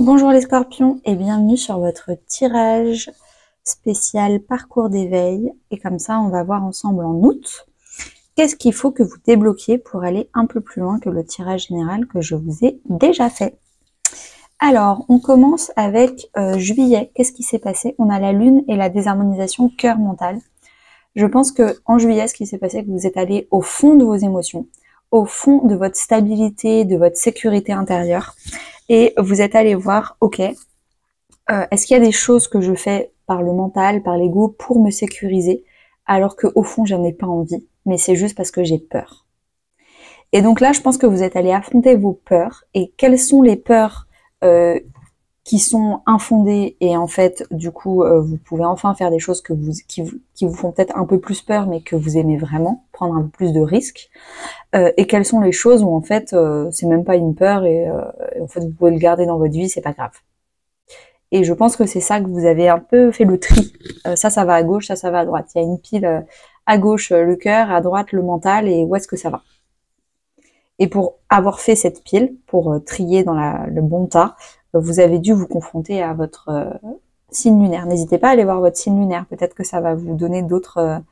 Bonjour les scorpions et bienvenue sur votre tirage spécial parcours d'éveil. Et comme ça, on va voir ensemble en août qu'est-ce qu'il faut que vous débloquiez pour aller un peu plus loin que le tirage général que je vous ai déjà fait. Alors, on commence avec juillet. Qu'est-ce qui s'est passé? On a la lune et la désharmonisation cœur mental. Je pense que en juillet, ce qui s'est passé, c'est que vous êtes allé au fond de vos émotions, au fond de votre stabilité, de votre sécurité intérieure. Et vous êtes allé voir, ok, est-ce qu'il y a des choses que je fais par le mental, par l'ego, pour me sécuriser, alors qu'au fond, j'en ai pas envie, mais c'est juste parce que j'ai peur. Et donc là, je pense que vous êtes allé affronter vos peurs, et quelles sont les peurs qui sont infondées, et en fait, du coup, vous pouvez enfin faire des choses qui vous font peut-être un peu plus peur, mais que vous aimez vraiment, prendre un peu plus de risques, et quelles sont les choses où en fait, c'est même pas une peur, et en fait, vous pouvez le garder dans votre vie, c'est pas grave. Et je pense que c'est ça que vous avez un peu fait le tri. Ça va à gauche, ça va à droite. Il y a une pile à gauche le cœur, à droite le mental, et où est-ce que ça va? Et pour avoir fait cette pile, pour trier dans le bon tas, vous avez dû vous confronter à votre signe lunaire. N'hésitez pas à aller voir votre signe lunaire. Peut-être que ça va vous donner d'autres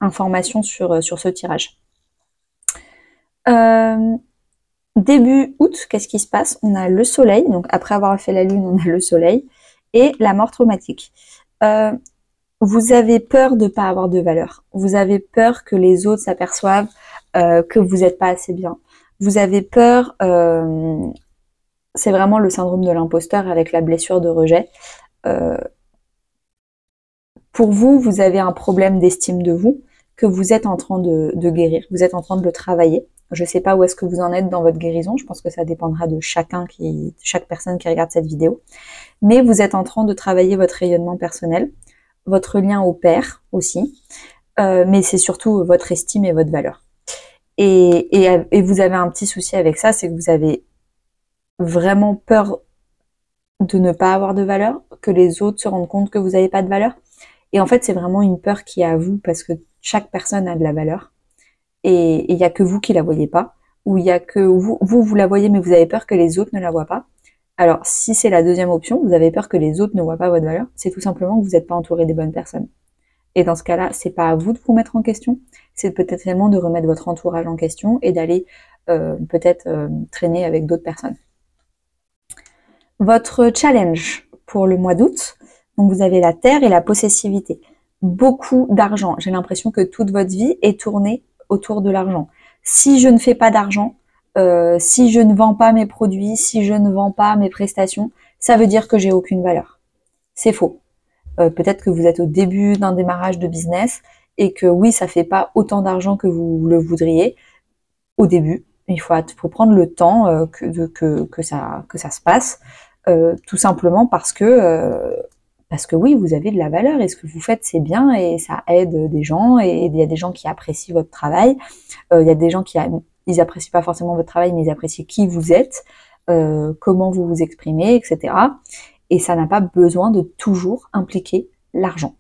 informations sur ce tirage. Début août, qu'est-ce qui se passe? On a le soleil, donc après avoir fait la lune, on a le soleil, et la mort traumatique. Vous avez peur de ne pas avoir de valeur. Vous avez peur que les autres s'aperçoivent que vous n'êtes pas assez bien. Vous avez peur, c'est vraiment le syndrome de l'imposteur avec la blessure de rejet. Pour vous, vous avez un problème d'estime de vous que vous êtes en train de guérir. Vous êtes en train de le travailler. Je ne sais pas où est-ce que vous en êtes dans votre guérison. Je pense que ça dépendra de chaque personne qui regarde cette vidéo. Mais vous êtes en train de travailler votre rayonnement personnel, votre lien au père aussi, mais c'est surtout votre estime et votre valeur. Et vous avez un petit souci avec ça, c'est que vous avez vraiment peur de ne pas avoir de valeur, que les autres se rendent compte que vous n'avez pas de valeur. Et en fait, c'est vraiment une peur qui est à vous parce que chaque personne a de la valeur. Et il n'y a que vous qui la voyez pas, ou il y a que vous la voyez, mais vous avez peur que les autres ne la voient pas. Alors, si c'est la deuxième option, vous avez peur que les autres ne voient pas votre valeur, c'est tout simplement que vous n'êtes pas entouré des bonnes personnes. Et dans ce cas-là, c'est pas à vous de vous mettre en question, c'est peut-être vraiment de remettre votre entourage en question et d'aller peut-être traîner avec d'autres personnes. Votre challenge pour le mois d'août, donc vous avez la terre et la possessivité. Beaucoup d'argent. J'ai l'impression que toute votre vie est tournée autour de l'argent. Si je ne fais pas d'argent, si je ne vends pas mes produits, si je ne vends pas mes prestations, ça veut dire que j'ai aucune valeur. C'est faux. Peut-être que vous êtes au début d'un démarrage de business et que oui, ça fait pas autant d'argent que vous le voudriez au début. Il faut prendre le temps que ça se passe, tout simplement parce que oui, vous avez de la valeur et ce que vous faites, c'est bien et ça aide des gens et il y a des gens qui apprécient votre travail. Il y a des gens ils apprécient pas forcément votre travail, mais ils apprécient qui vous êtes, comment vous vous exprimez, etc. Et ça n'a pas besoin de toujours impliquer l'argent.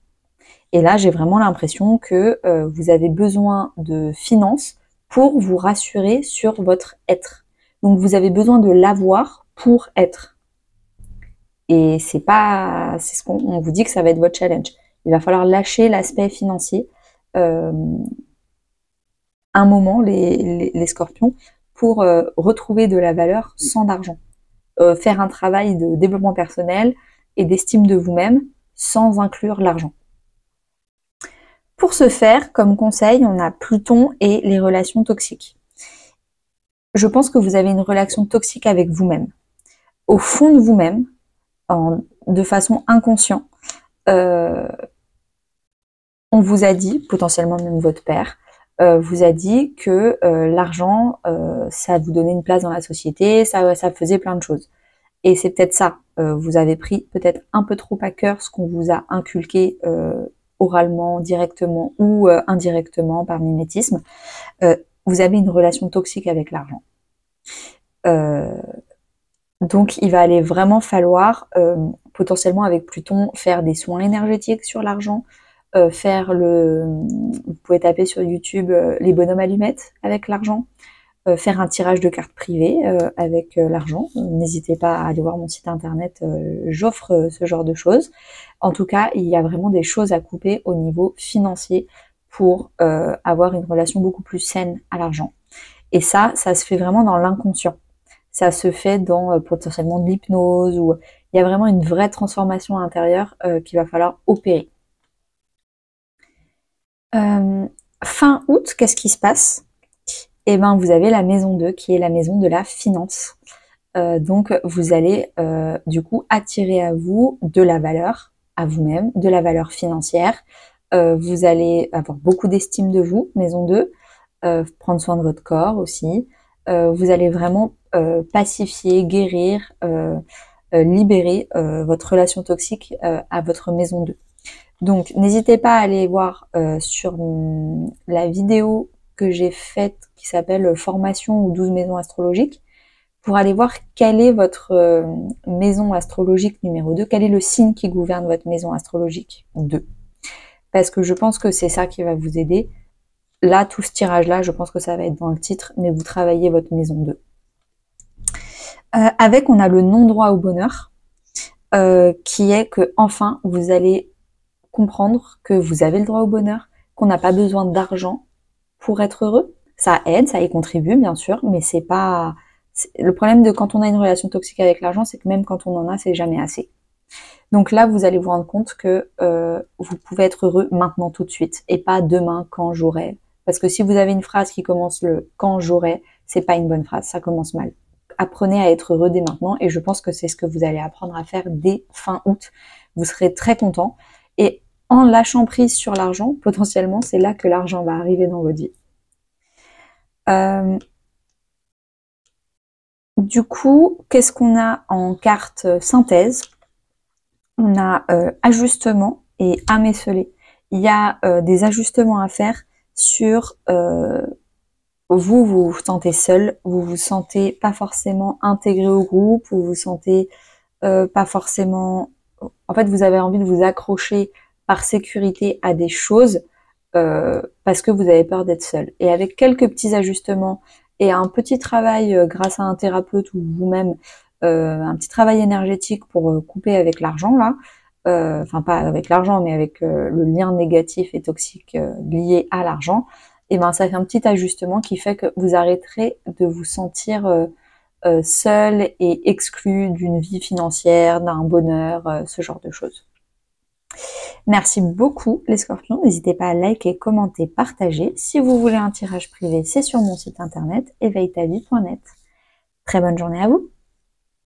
Et là, j'ai vraiment l'impression que vous avez besoin de finances pour vous rassurer sur votre être. Donc vous avez besoin de l'avoir pour être. Et c'est ce qu'on vous dit que ça va être votre challenge. Il va falloir lâcher l'aspect financier un moment, les scorpions, pour retrouver de la valeur sans argent. Faire un travail de développement personnel et d'estime de vous-même sans inclure l'argent. Pour ce faire, comme conseil, on a Pluton et les relations toxiques. Je pense que vous avez une relation toxique avec vous-même. Au fond de vous-même, de façon inconsciente, on vous a dit, potentiellement même votre père, vous a dit que l'argent, ça vous donnait une place dans la société, ça faisait plein de choses. Et c'est peut-être ça, vous avez pris peut-être un peu trop à cœur ce qu'on vous a inculqué oralement, directement ou indirectement par mimétisme. Vous avez une relation toxique avec l'argent. Donc il va aller vraiment falloir, potentiellement avec Pluton, faire des soins énergétiques sur l'argent, vous pouvez taper sur YouTube les bonhommes allumettes avec l'argent, faire un tirage de carte privée avec l'argent. N'hésitez pas à aller voir mon site internet, j'offre ce genre de choses. En tout cas, il y a vraiment des choses à couper au niveau financier pour avoir une relation beaucoup plus saine à l'argent. Et ça se fait vraiment dans l'inconscient. Ça se fait dans potentiellement de l'hypnose, ou il y a vraiment une vraie transformation intérieure qu'il va falloir opérer. Fin août, qu'est-ce qui se passe? Eh ben, vous avez la maison 2 qui est la maison de la finance. Donc, vous allez du coup attirer à vous de la valeur, à vous-même, de la valeur financière. Vous allez avoir beaucoup d'estime de vous, maison 2, prendre soin de votre corps aussi. Vous allez vraiment pacifier, guérir, libérer votre relation toxique à votre maison 2. Donc, n'hésitez pas à aller voir sur la vidéo que j'ai faite qui s'appelle Formation ou 12 maisons astrologiques pour aller voir quelle est votre maison astrologique numéro 2, quel est le signe qui gouverne votre maison astrologique 2. Parce que je pense que c'est ça qui va vous aider. Là, tout ce tirage-là, je pense que ça va être dans le titre, mais vous travaillez votre maison 2. Avec, on a le non-droit au bonheur, qui est que enfin, vous allez comprendre que vous avez le droit au bonheur, qu'on n'a pas besoin d'argent pour être heureux. Ça aide, ça y contribue bien sûr, mais c'est pas... Le problème de quand on a une relation toxique avec l'argent, c'est que même quand on en a, c'est jamais assez. Donc là, vous allez vous rendre compte que vous pouvez être heureux maintenant tout de suite, et pas demain quand j'aurai. Parce que si vous avez une phrase qui commence le quand j'aurai, c'est pas une bonne phrase, ça commence mal. Apprenez à être heureux dès maintenant, et je pense que c'est ce que vous allez apprendre à faire dès fin août. Vous serez très content, et en lâchant prise sur l'argent, potentiellement, c'est là que l'argent va arriver dans votre vie. Du coup, qu'est-ce qu'on a en carte synthèse? On a ajustement et âme esseulée. Il y a des ajustements à faire sur vous vous sentez seul, vous vous sentez pas forcément intégré au groupe, vous vous sentez pas forcément... En fait, vous avez envie de vous accrocher par sécurité à des choses parce que vous avez peur d'être seul. Et avec quelques petits ajustements et un petit travail grâce à un thérapeute ou vous-même, un petit travail énergétique pour couper avec l'argent là, enfin pas avec l'argent mais avec le lien négatif et toxique lié à l'argent, et ben ça fait un petit ajustement qui fait que vous arrêterez de vous sentir seul et exclu d'une vie financière, d'un bonheur, ce genre de choses. Merci beaucoup les scorpions, n'hésitez pas à liker, commenter, partager. Si vous voulez un tirage privé, c'est sur mon site internet éveilletavie.net. Très bonne journée à vous.